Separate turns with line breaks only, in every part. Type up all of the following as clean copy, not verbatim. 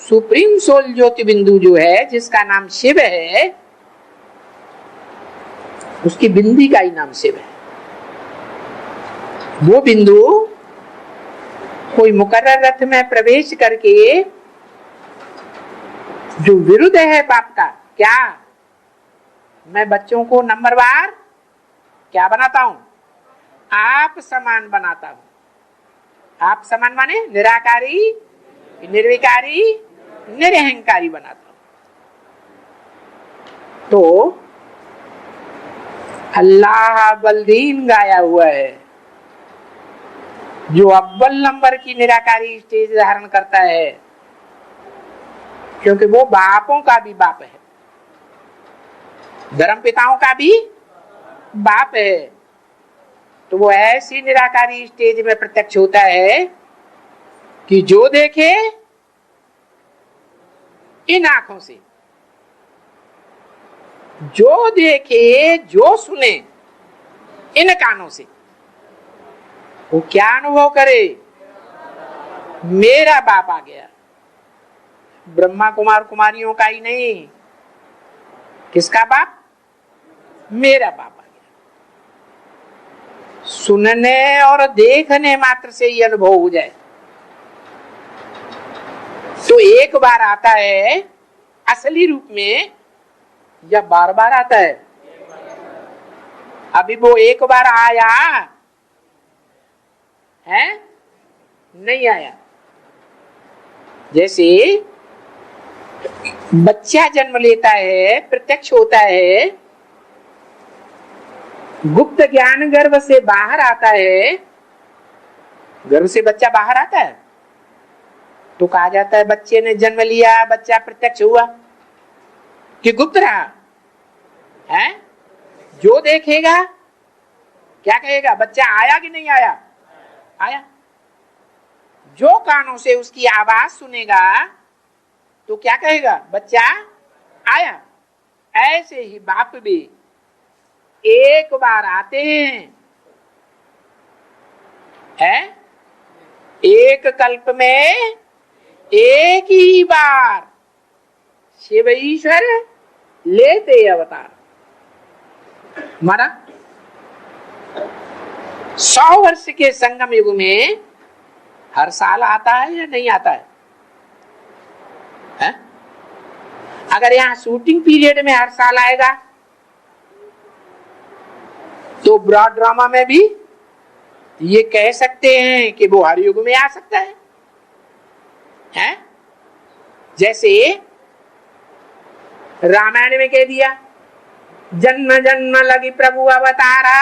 Supreme soul ज्योति बिंदु जो है, जिसका नाम शिव है, उसकी बिंदी का ही नाम शिव है। वो बिंदु कोई मुकर्रर रथ में प्रवेश करके जो विरुद्ध है पाप का, क्या मैं बच्चों को नंबरवार क्या बनाता हूं? आप समान बनाता हूं। आप समान माने निराकारी, निर्विकारी, निरहंकारी बनाता हूं। तो अल्लाह बलदीन गाया हुआ है, जो अव्वल नंबर की निराकारी स्टेज धारण करता है, क्योंकि वो बापों का भी बाप है, धर्म पिताओं का भी बाप है। तो वो ऐसी निराकारी स्टेज में प्रत्यक्ष होता है कि जो देखे इन आंखों से, जो देखे, जो सुने इन कानों से, वो क्या अनुभव करे? मेरा बाप आ गया। ब्रह्मा कुमार कुमारियों का ही नहीं, किसका बाप? मेरा बाप आ गया। सुनने और देखने मात्र से ही अनुभव हो जाए तो एक बार आता है असली रूप में या बार बार आता है? अभी वो एक बार आया है, नहीं आया। जैसे बच्चा जन्म लेता है, प्रत्यक्ष होता है, गुप्त ज्ञान गर्भ से बाहर आता है, गर्भ से बच्चा बाहर आता है तो कहा जाता है बच्चे ने जन्म लिया, बच्चा प्रत्यक्ष हुआ कि गुप्त रहा है? जो देखेगा क्या कहेगा? बच्चा आया कि नहीं आया? आया। जो कानों से उसकी आवाज सुनेगा तो क्या कहेगा? बच्चा आया। ऐसे ही बाप भी एक बार आते हैं, एक कल्प में एक ही बार शिव ईश्वर लेते अवतार। माना 100 वर्ष के संगम युग में हर साल आता है या नहीं आता है? अगर यहां शूटिंग पीरियड में हर साल आएगा तो ब्रॉड ड्रामा में भी ये कह सकते हैं कि वो हर युग में आ सकता है, हैं? जैसे रामायण में कह दिया जन्म जन्म लगी प्रभु अवतारा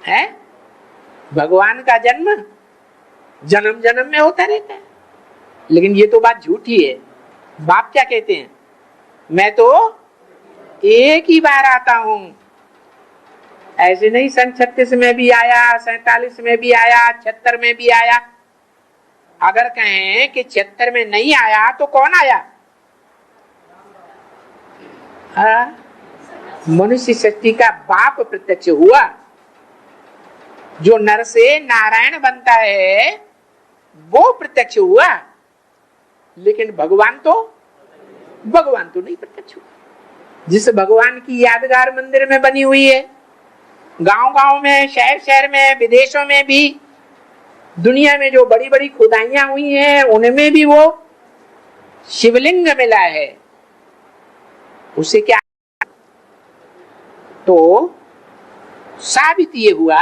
है। भगवान का जन्म जन्म जन्म में होता रहता है, लेकिन ये तो बात झूठी है। बाप क्या कहते हैं? मैं तो एक ही बार आता हूं। ऐसे नहीं सन 36 में भी आया, 47 में भी आया, 76 में भी आया। अगर कहें कि 76 में नहीं आया तो कौन आया? मनुष्य सृष्टि का बाप प्रत्यक्ष हुआ। जो नर से नारायण बनता है वो प्रत्यक्ष हुआ, लेकिन भगवान तो नहीं प्रत्यक्ष हुआ। जिस भगवान की यादगार मंदिर में बनी हुई है, गांव-गांव में, शहर-शहर में, विदेशों में भी, दुनिया में जो बड़ी बड़ी खुदाइयां हुई हैं उनमें भी वो शिवलिंग मिला है। उसे क्या? तो साबित ये हुआ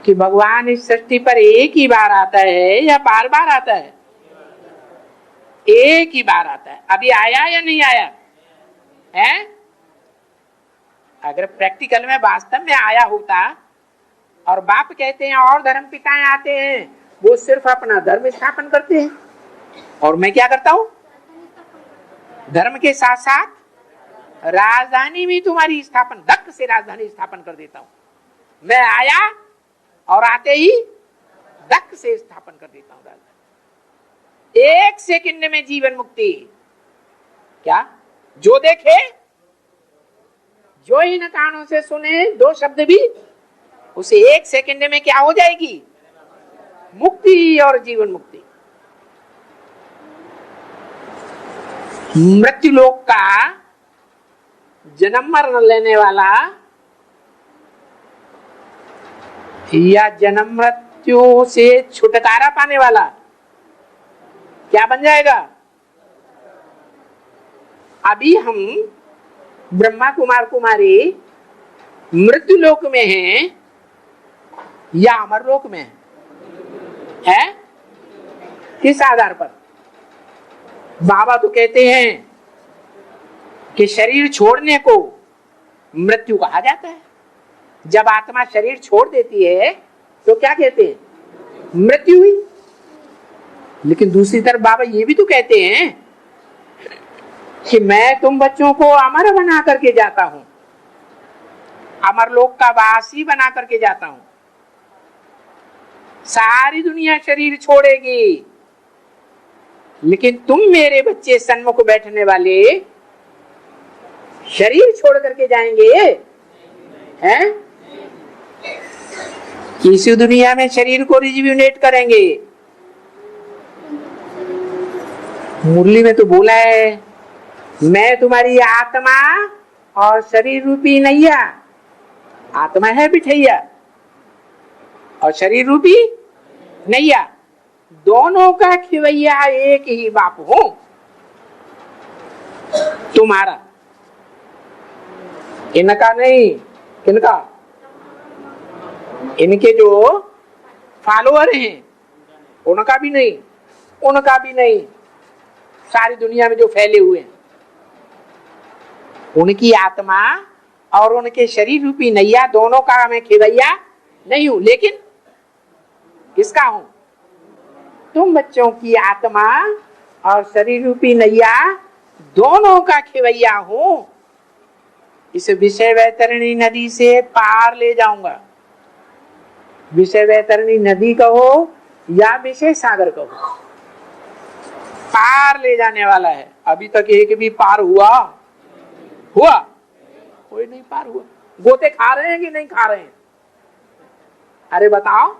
कि भगवान इस सृष्टि पर एक ही बार आता है या बार बार आता है? एक ही बार आता है। अभी आया या नहीं आया है? अगर प्रैक्टिकल में वास्तव में आया होता, और बाप कहते हैं और धर्म पिताएं आते हैं, वो सिर्फ अपना धर्म स्थापन करते हैं, और मैं क्या करता हूं? धर्म के साथ साथ राजधानी भी तुम्हारी स्थापन, धक से राजधानी स्थापन कर देता हूं। मैं आया और आते ही धक से स्थापन कर देता हूं राजधानी। 1 सेकंड में जीवन मुक्ति। क्या? जो देखे, जो इन कानों से सुने, 2 शब्द भी, उसे 1 सेकंड में क्या हो जाएगी? मुक्ति और जीवन मुक्ति। मृत्यु लोक का जन्म मरण लेने वाला या जन्म मृत्यु से छुटकारा पाने वाला क्या बन जाएगा? अभी हम ब्रह्मा कुमार कुमारी मृत्यु लोक में हैं या अमर लोक में है? किस आधार पर? बाबा तो कहते हैं कि शरीर छोड़ने को मृत्यु कहा जाता है। जब आत्मा शरीर छोड़ देती है तो क्या कहते हैं? मृत्यु हुई। लेकिन दूसरी तरफ बाबा ये भी तो कहते हैं कि मैं तुम बच्चों को अमर बना करके जाता हूं, अमर लोक का वासी बना करके जाता हूं। सारी दुनिया शरीर छोड़ेगी, लेकिन तुम मेरे बच्चे सन्मुख बैठने वाले शरीर छोड़ करके जाएंगे हैं? इसी दुनिया में शरीर को रिजुविनेट करेंगे। मुरली में तो बोला है, मैं तुम्हारी आत्मा और शरीर रूपी नैया। आत्मा है बिठैया और शरीर रूपी नैया, दोनों का खिवैया एक ही बाप हो तुम्हारा। इनका नहीं, किनका? इनके जो फॉलोअर हैं उनका भी नहीं, उनका भी नहीं, सारी दुनिया में जो फैले हुए हैं उनकी आत्मा और उनके शरीर रूपी नैया, दोनों का मैं खिवैया नहीं हूं, लेकिन किसका हूं? तुम बच्चों की आत्मा और शरीर रूपी नैया दोनों का खिवैया हूं। इस विषय वैतरणी नदी से पार ले जाऊंगा। विषय वैतरणी नदी कहो या विषय सागर कहो, पार ले जाने वाला है। अभी तक एक भी पार हुआ? कोई नहीं पार हुआ। गोते खा रहे हैं कि नहीं खा रहे हैं? अरे बताओ,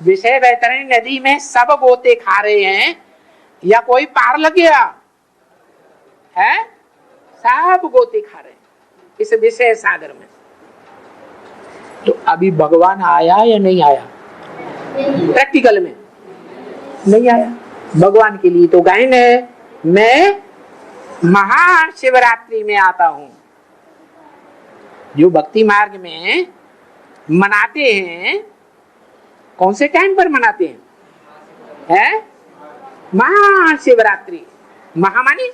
विषय वैतरणी नदी में सब गोते खा रहे हैं या कोई पार लग गया है? सब गोते खा रहे हैं इस विषय सागर में। तो अभी भगवान आया या नहीं आया? प्रैक्टिकल में नहीं आया। भगवान के लिए तो गायन है, मैं महाशिवरात्रि में आता हूं। जो भक्ति मार्ग में मनाते हैं, कौन से टाइम पर मनाते हैं? महाशिवरात्रि। महामानी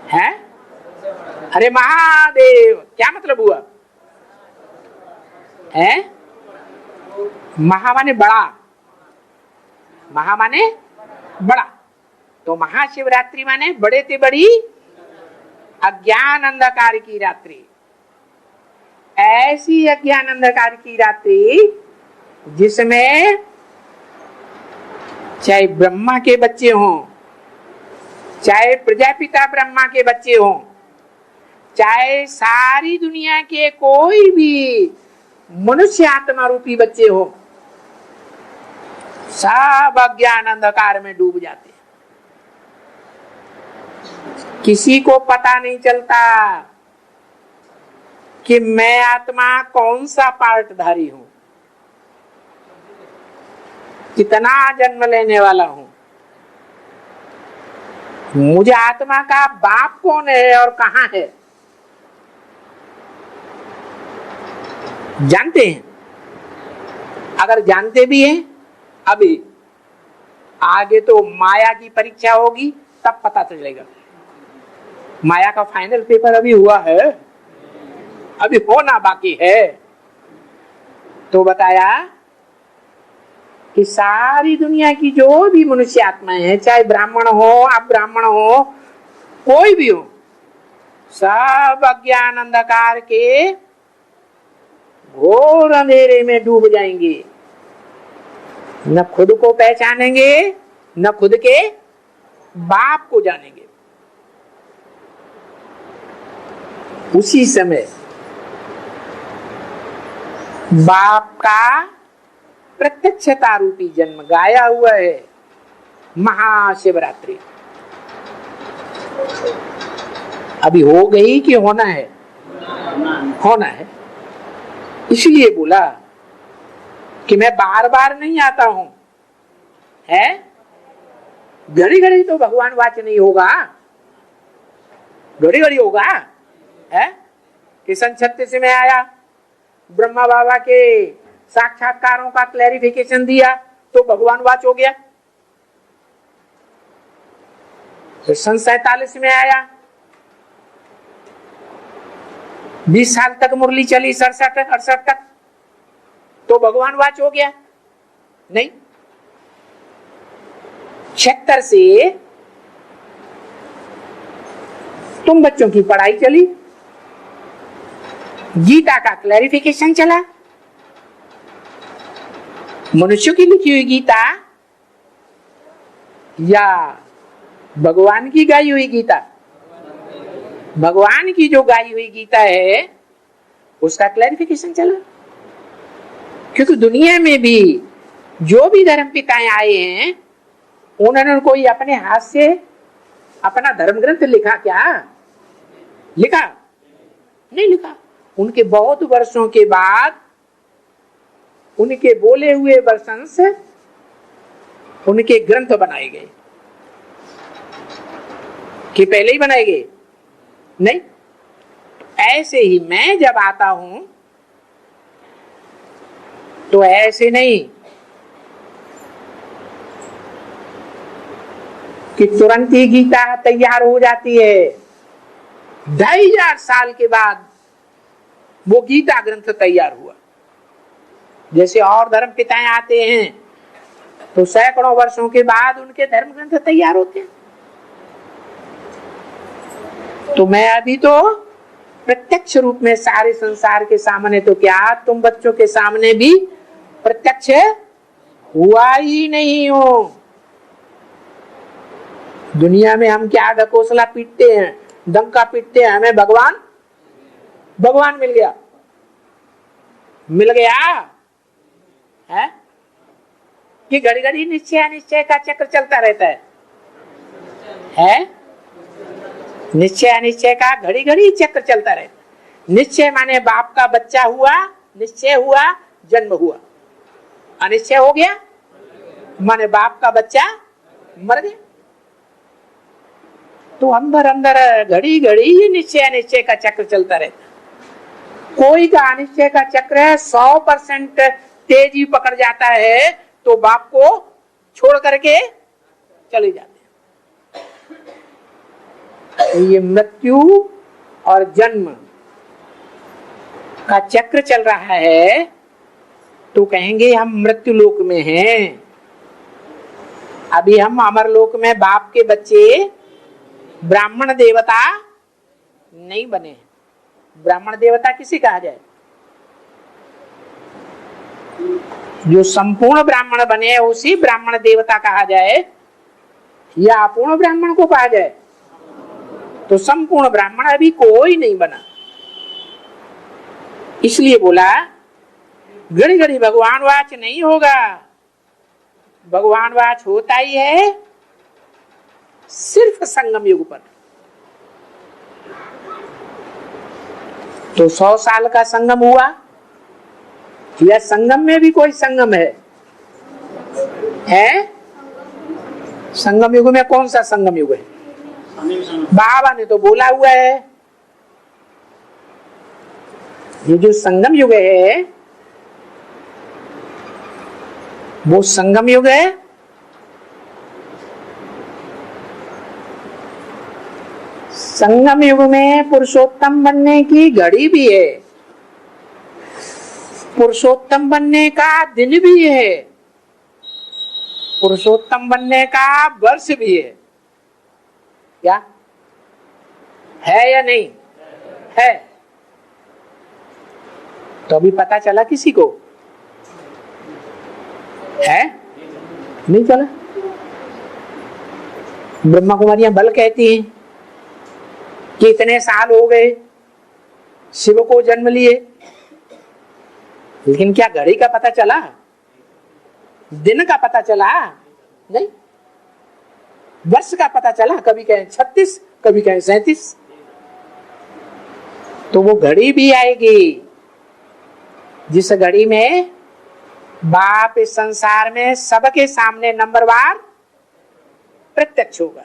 है? अरे महादेव, क्या मतलब हुआ? है महा माने बड़ा, महा माने बड़ा, तो महाशिवरात्रि माने बड़े से बड़ी अज्ञान अंधकार की रात्रि। ऐसी अज्ञान अंधकार की रात्रि जिसमें चाहे ब्रह्मा के बच्चे हों, चाहे प्रजापिता ब्रह्मा के बच्चे हों, चाहे सारी दुनिया के कोई भी मनुष्य आत्मा रूपी बच्चे हो, सब अज्ञान अंधकार में डूब जाते हैं। किसी को पता नहीं चलता कि मैं आत्मा कौन सा पार्टधारी हूं, कितना जन्म लेने वाला हूं, मुझे आत्मा का बाप कौन है और कहां है, जानते हैं? अगर जानते भी हैं, अभी आगे तो माया की परीक्षा होगी तब पता चलेगा। माया का फाइनल पेपर अभी हुआ है, अभी होना बाकी है। तो बताया कि सारी दुनिया की जो भी मनुष्य आत्माएं हैं, चाहे ब्राह्मण हो अब्राह्मण हो, कोई भी हो, सब अज्ञान अंधकार के घोर अंधेरे में डूब जाएंगे। न खुद को पहचानेंगे, न खुद के बाप को जानेंगे। उसी समय बाप का प्रत्यक्षता रूपी जन्म गाया हुआ है महाशिवरात्रि। अभी हो गई कि होना है? होना है। इसलिए बोला कि मैं बार बार नहीं आता हूं, है घड़ी घड़ी तो भगवान वाच नहीं होगा, घड़ी घड़ी होगा है कि सन 36 में आया, ब्रह्मा बाबा के साक्षात्कारों का क्लैरिफिकेशन दिया तो भगवान वाच हो गया। फिर सन 47 में आया, 20 साल तक मुरली चली, 67-68 तक, तो भगवान वाच हो गया? नहीं। 76 से तुम बच्चों की पढ़ाई चली, गीता का क्लैरिफिकेशन चला, मनुष्यों की लिखी हुई गीता या भगवान की गाई हुई गीता? भगवान की जो गाई हुई गीता है उसका क्लैरिफिकेशन चला। क्योंकि दुनिया में भी जो भी धर्म पिताएं आए हैं उन्होंने कोई अपने हाथ से अपना धर्म ग्रंथ लिखा क्या? लिखा नहीं लिखा। उनके बहुत वर्षों के बाद उनके बोले हुए वर्षन से उनके ग्रंथ बनाए गए कि पहले ही बनाए गए? नहीं। ऐसे ही मैं जब आता हूं तो ऐसे नहीं कि तुरंत ही गीता तैयार हो जाती है। 2500 साल के बाद वो गीता ग्रंथ तैयार हुआ। जैसे और धर्म पिताएं आते हैं तो सैकड़ों वर्षों के बाद उनके धर्म ग्रंथ तैयार होते हैं। तो मैं अभी तो प्रत्यक्ष रूप में सारे संसार के सामने, तो क्या तुम बच्चों के सामने भी प्रत्यक्ष हुआ ही नहीं हो। दुनिया में हम क्या ढकोसला पीटते हैं, डंका पीटते हैं, हमें भगवान भगवान मिल गया, मिल गया है कि घड़ी घड़ी निश्चय अनिश्चय का चक्र चलता रहता है? निश्चय अनिश्चय का घड़ी घड़ी चक्र चलता रहता। निश्चय माने बाप का बच्चा हुआ, निश्चय हुआ, जन्म हुआ। अनिश्चय हो गया माने बाप का बच्चा मर गया। तो अंदर अंदर घड़ी घड़ी निश्चय अनिश्चय का चक्र चलता रहता। कोई का अनिश्चय का चक्र 100% तेजी पकड़ जाता है तो बाप को छोड़ करके चले जाते हैं। तो ये मृत्यु और जन्म का चक्र चल रहा है तो कहेंगे हम मृत्यु लोक में हैं। अभी हम अमर लोक में बाप के बच्चे ब्राह्मण देवता नहीं बने। ब्राह्मण देवता किसे कहा जाए? जो संपूर्ण ब्राह्मण बने उसी ब्राह्मण देवता कहा जाए या अपूर्ण ब्राह्मण को कहा जाए? तो संपूर्ण ब्राह्मण अभी कोई नहीं बना। इसलिए बोला घड़ी घड़ी भगवान वाच नहीं होगा। भगवान वाच होता ही है सिर्फ संगम युग पर। तो 100 साल का संगम हुआ या संगम में भी कोई संगम है? संगम युग में कौन सा संगम युग है? बाबा ने तो बोला हुआ है ये जो संगम युग है वो संगम युग है संगम युग में पुरुषोत्तम बनने की घड़ी भी है, पुरुषोत्तम बनने का दिन भी है, पुरुषोत्तम बनने का वर्ष भी है। क्या है या नहीं है? तो अभी पता चला किसी को? है नहीं चला। ब्रह्मा कुमारियां बल कहती हैं कि इतने साल हो गए शिव को जन्म लिए, लेकिन क्या घड़ी का पता चला? दिन का पता चला नहीं, वर्ष का पता चला, कभी कहें 36, कभी कहें 37। तो वो घड़ी भी आएगी जिस घड़ी में बाप इस संसार में सबके सामने नंबरवार प्रत्यक्ष होगा।